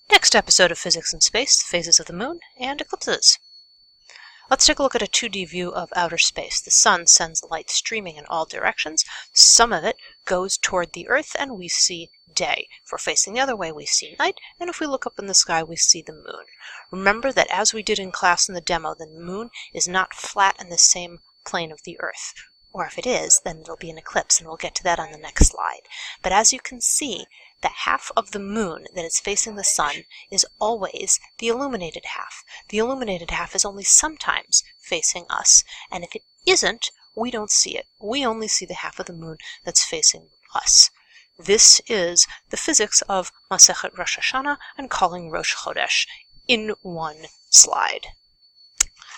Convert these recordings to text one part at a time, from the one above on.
Next episode of Physics in Space, Phases of the Moon and Eclipses. Let's take a look at a 2D view of outer space. The sun sends light streaming in all directions. Some of it goes toward the Earth and we see day. If we're facing the other way, we see night, and if we look up in the sky, we see the moon. Remember that as we did in class in the demo, the moon is not flat in the same plane of the Earth. Or if it is, then it'll be an eclipse, and we'll get to that on the next slide. But as you can see, the half of the moon that is facing the sun is always the illuminated half. The illuminated half is only sometimes facing us, and if it isn't, we don't see it. We only see the half of the moon that's facing us. This is the physics of Masechet Rosh Hashanah and calling Rosh Chodesh in one slide.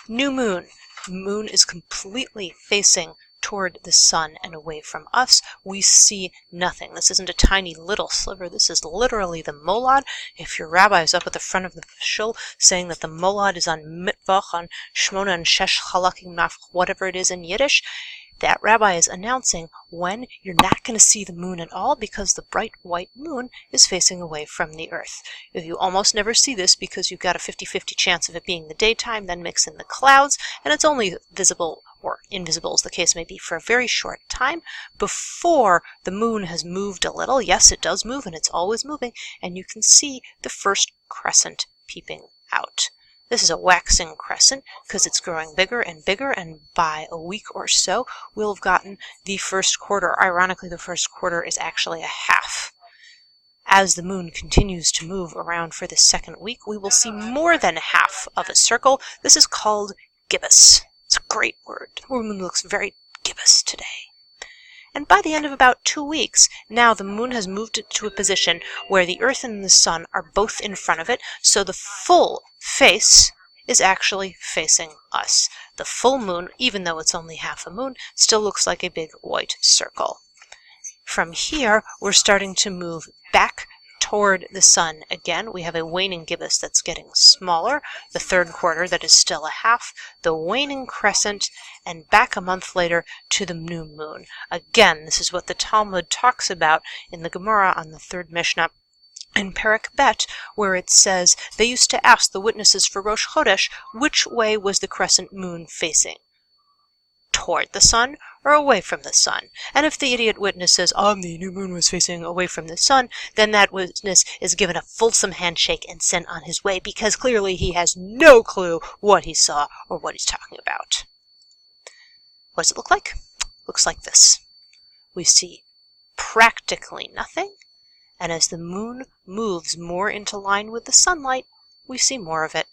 New moon. The moon is completely facing toward the sun and away from us. We see nothing. This isn't a tiny little sliver. This is literally the molad. If your rabbi is up at the front of the shul saying that the molad is on mitvach, on shmona and shesh chalakim nafch, whatever it is in Yiddish, that rabbi is announcing when you're not going to see the moon at all because the bright white moon is facing away from the Earth. If you almost never see this because you've got a 50-50 chance of it being the daytime, then mix in the clouds, and it's only visible or invisible as the case may be for a very short time before the moon has moved a little. Yes, it does move, and it's always moving, and you can see the first crescent peeping out. This is a waxing crescent because it's growing bigger and bigger, and by a week or so, we'll have gotten the first quarter. Ironically, the first quarter is actually a half. As the moon continues to move around for the second week, we will see more than half of a circle. This is called gibbous. It's a great word. The moon looks very gibbous today. And by the end of about 2 weeks, now the moon has moved to a position where the Earth and the sun are both in front of it, so the full face is actually facing us. The full moon, even though it's only half a moon, still looks like a big white circle. From here, we're starting to move back toward the sun again. We have a waning gibbous that's getting smaller, the third quarter that is still a half, the waning crescent, and back a month later to the new moon. Again, this is what the Talmud talks about in the Gemara on the third Mishnah in Perek Bet, where it says they used to ask the witnesses for Rosh Chodesh which way was the crescent moon facing. Toward the sun or away from the sun? And if the idiot witness says, the new moon was facing away from the sun, then that witness is given a fulsome handshake and sent on his way because clearly he has no clue what he saw or what he's talking about. What does it look like? Looks like this. We see practically nothing, and as the moon moves more into line with the sunlight, we see more of it.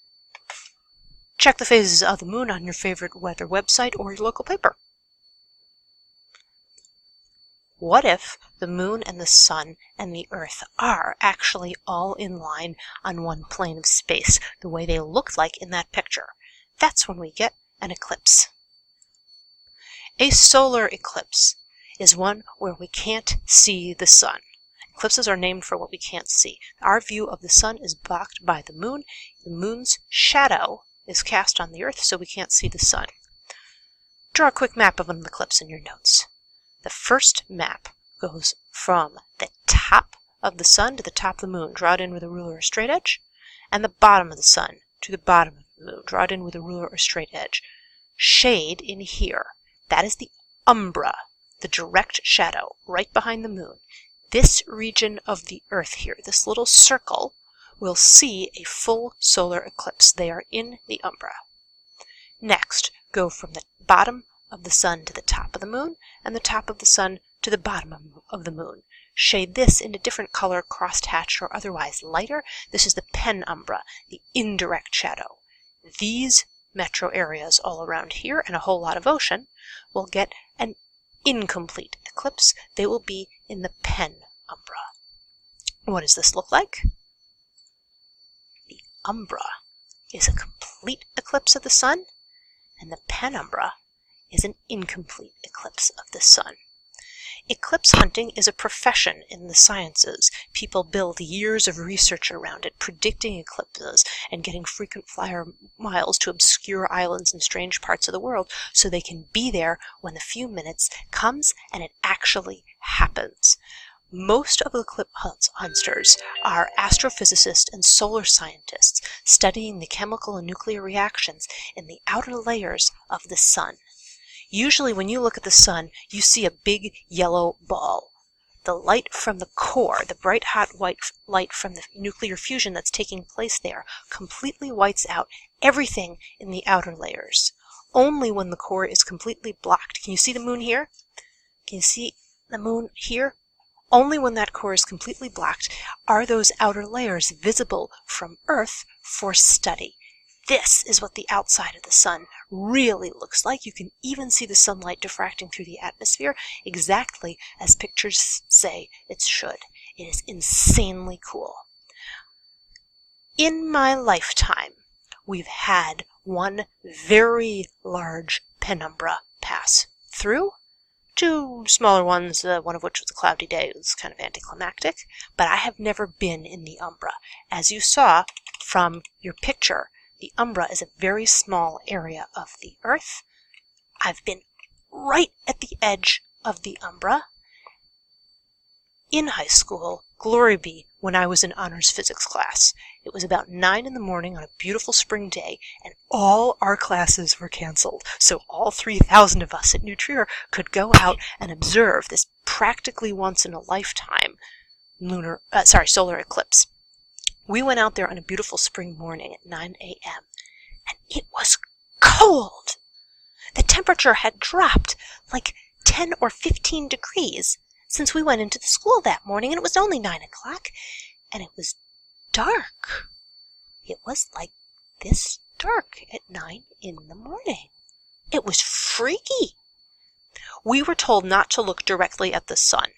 Check the phases of the moon on your favorite weather website or your local paper. What if the moon and the sun and the Earth are actually all in line on one plane of space, the way they looked like in that picture? That's when we get an eclipse. A solar eclipse is one where we can't see the sun. Eclipses are named for what we can't see. Our view of the sun is blocked by the moon. The moon's shadow is cast on the Earth, so we can't see the sun. Draw a quick map of an eclipse in your notes. The first map goes from the top of the sun to the top of the moon. Draw it in with a ruler or straight edge. And the bottom of the sun to the bottom of the moon. Draw it in with a ruler or straight edge. Shade in here. That is the umbra, the direct shadow right behind the moon. This region of the Earth here, this little circle, will see a full solar eclipse. They are in the umbra. Next, go from the bottom of the sun to the top of the moon, and the top of the sun to the bottom of the moon. Shade this in a different color, crosshatched or otherwise lighter. This is the penumbra, the indirect shadow. These metro areas all around here and a whole lot of ocean will get an incomplete eclipse. They will be in the penumbra. What does this look like? The umbra is a complete eclipse of the sun, and the penumbra is an incomplete eclipse of the sun. Eclipse hunting is a profession in the sciences. People build years of research around it, predicting eclipses and getting frequent flyer miles to obscure islands in strange parts of the world so they can be there when the few minutes comes and it actually happens. Most of the eclipse hunters are astrophysicists and solar scientists studying the chemical and nuclear reactions in the outer layers of the sun. Usually when you look at the sun, you see a big yellow ball. The light from the core, the bright hot white light from the nuclear fusion that's taking place there, completely whites out everything in the outer layers. Only when the core is completely blocked. Can you see the moon here? Can you see the moon here? Only when that core is completely blocked are those outer layers visible from Earth for study. This is what the outside of the sun really looks like. You can even see the sunlight diffracting through the atmosphere exactly as pictures say it should. It is insanely cool. In my lifetime, we've had one very large penumbra pass through. Two smaller ones, one of which was a cloudy day. It was kind of anticlimactic, but I have never been in the umbra. As you saw from your picture, the umbra is a very small area of the Earth. I've been right at the edge of the umbra. In high school, glory be, when I was in honors physics class. It was about 9 in the morning on a beautiful spring day, and all our classes were canceled. So all 3,000 of us at New Trier could go out and observe this practically once in a lifetime solar eclipse. We went out there on a beautiful spring morning at 9 a.m. and it was cold. The temperature had dropped like 10 or 15 degrees since we went into the school that morning, and it was only 9 o'clock, and it was dark. It was like this dark at 9 in the morning. It was freaky. We were told not to look directly at the sun.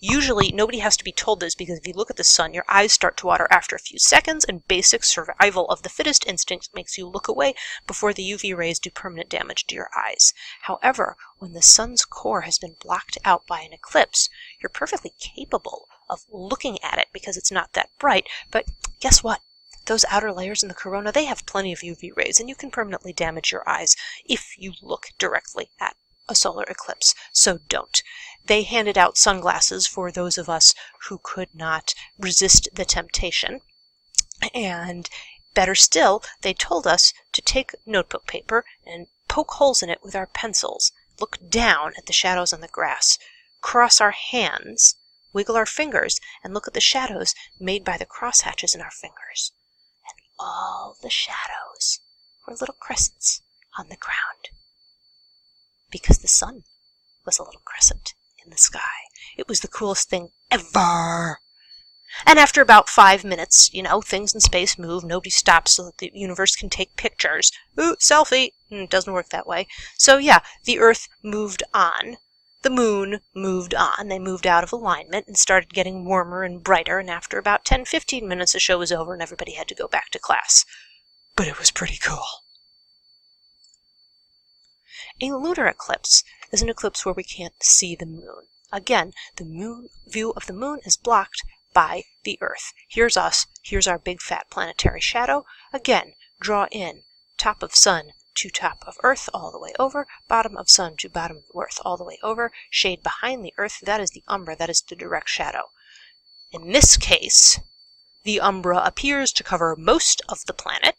Usually, nobody has to be told this because if you look at the sun, your eyes start to water after a few seconds, and basic survival of the fittest instinct makes you look away before the UV rays do permanent damage to your eyes. However, when the sun's core has been blocked out by an eclipse, you're perfectly capable of looking at it because it's not that bright. But guess what? Those outer layers in the corona, they have plenty of UV rays, and you can permanently damage your eyes if you look directly at a solar eclipse, so don't. They handed out sunglasses for those of us who could not resist the temptation, and better still, they told us to take notebook paper and poke holes in it with our pencils, look down at the shadows on the grass, cross our hands, wiggle our fingers, and look at the shadows made by the crosshatches in our fingers. And all the shadows were little crescents on the ground, because the sun was a little crescent in the sky. It was the coolest thing ever. And after about 5 minutes, things in space move. Nobody stops so that the universe can take pictures. Ooh, selfie. It doesn't work that way. So yeah, the Earth moved on. The moon moved on. They moved out of alignment and started getting warmer and brighter. And after about 10-15 minutes, the show was over and everybody had to go back to class. But it was pretty cool. A lunar eclipse is an eclipse where we can't see the moon. Again, the view of the moon is blocked by the Earth. Here's us. Here's our big fat planetary shadow. Again, draw in top of sun to top of Earth all the way over, bottom of sun to bottom of Earth all the way over, shade behind the Earth. That is the umbra. That is the direct shadow. In this case, the umbra appears to cover most of the planet.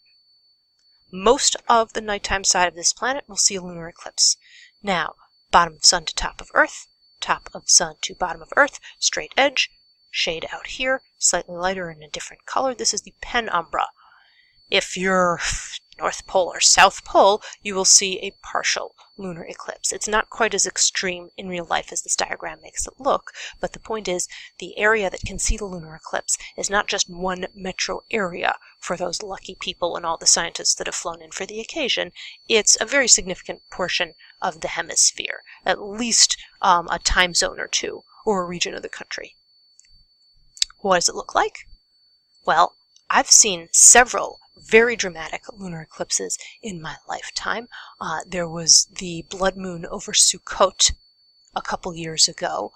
Most of the nighttime side of this planet will see a lunar eclipse. Now, bottom of sun to top of Earth, top of sun to bottom of Earth, straight edge, shade out here, slightly lighter in a different color. This is the penumbra. If you're North Pole or South Pole, you will see a partial lunar eclipse. It's not quite as extreme in real life as this diagram makes it look, but the point is the area that can see the lunar eclipse is not just one metro area for those lucky people and all the scientists that have flown in for the occasion. It's a very significant portion of the hemisphere, at least a time zone or two, or a region of the country. What does it look like? Well, I've seen several very dramatic lunar eclipses in my lifetime. There was the blood moon over Sukkot a couple years ago.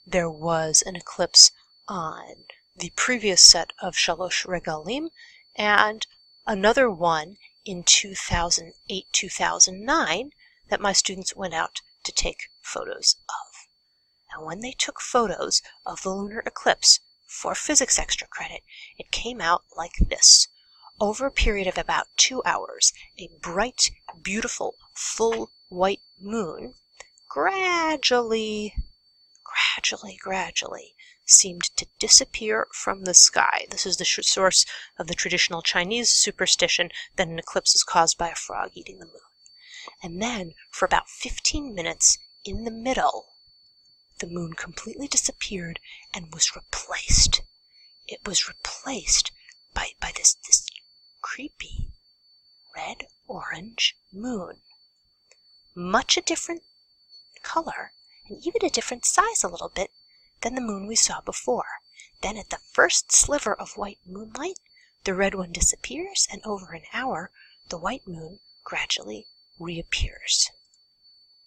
There was an eclipse on the previous set of Shalosh Regalim, and another one in 2008-2009 that my students went out to take photos of. And when they took photos of the lunar eclipse for physics extra credit, it came out like this. Over a period of about 2 hours, a bright, beautiful, full white moon gradually seemed to disappear from the sky. This is the source of the traditional Chinese superstition that an eclipse is caused by a frog eating the moon. And then, for about 15 minutes in the middle, the moon completely disappeared and was replaced. It was replaced by this creepy red-orange moon. Much a different color, and even a different size a little bit than the moon we saw before. Then at the first sliver of white moonlight, the red one disappears, and over an hour, the white moon gradually reappears.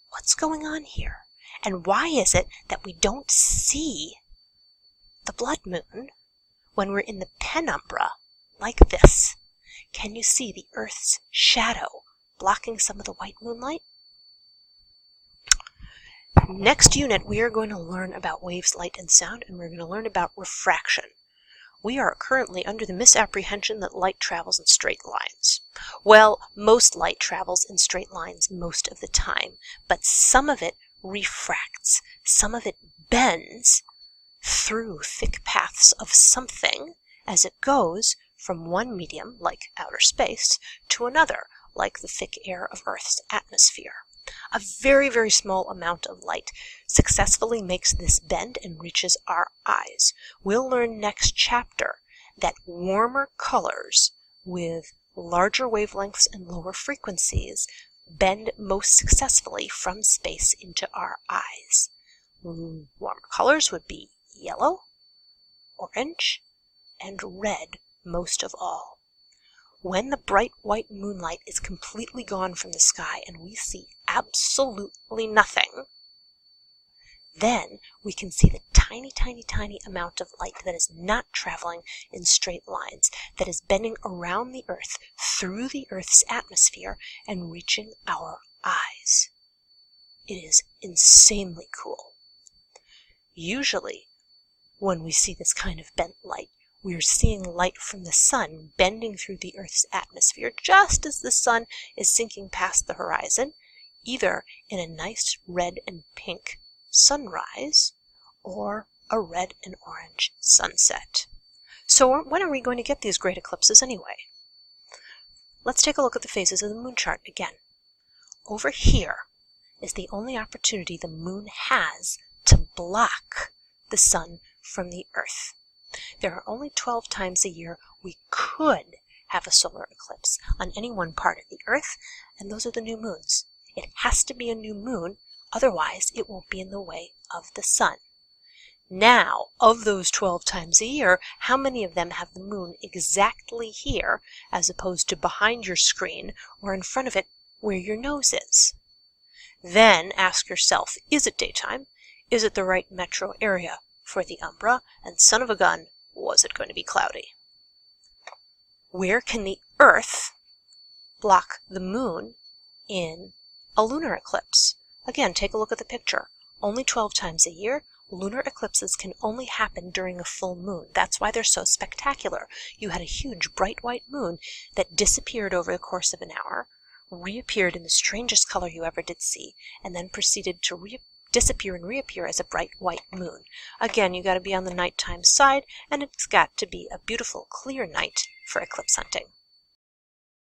What's going on here? And why is it that we don't see the blood moon when we're in the penumbra like this? Can you see the Earth's shadow blocking some of the white moonlight? Next unit, we are going to learn about waves, light, and sound, and we're going to learn about refraction. We are currently under the misapprehension that light travels in straight lines. Well, most light travels in straight lines most of the time, but some of it refracts. Some of it bends through thick paths of something as it goes from one medium, like outer space, to another, like the thick air of Earth's atmosphere. A very, very small amount of light successfully makes this bend and reaches our eyes. We'll learn next chapter that warmer colors with larger wavelengths and lower frequencies bend most successfully from space into our eyes. Warmer colors would be yellow, orange, and red most of all. When the bright white moonlight is completely gone from the sky and we see absolutely nothing, then we can see the tiny, tiny, tiny amount of light that is not traveling in straight lines, that is bending around the Earth, through the Earth's atmosphere, and reaching our eyes. It is insanely cool. Usually, when we see this kind of bent light, we are seeing light from the sun bending through the Earth's atmosphere just as the sun is sinking past the horizon, either in a nice red and pink sunrise or a red and orange sunset. So when are we going to get these great eclipses anyway? Let's take a look at the phases of the moon chart again. Over here is the only opportunity the moon has to block the sun from the Earth. There are only 12 times a year we could have a solar eclipse on any one part of the Earth, and those are the new moons. It has to be a new moon, otherwise it won't be in the way of the sun. Now, of those 12 times a year, how many of them have the moon exactly here, as opposed to behind your screen or in front of it where your nose is? Then ask yourself, is it daytime? Is it the right metro area for the umbra? And son of a gun, was it going to be cloudy? Where can the Earth block the moon in a lunar eclipse? Again, take a look at the picture. Only 12 times a year. Lunar eclipses can only happen during a full moon. That's why they're so spectacular. You had a huge bright white moon that disappeared over the course of an hour, reappeared in the strangest color you ever did see, and then proceeded to disappear and reappear as a bright white moon. Again, you got to be on the nighttime side, and it's got to be a beautiful, clear night for eclipse hunting.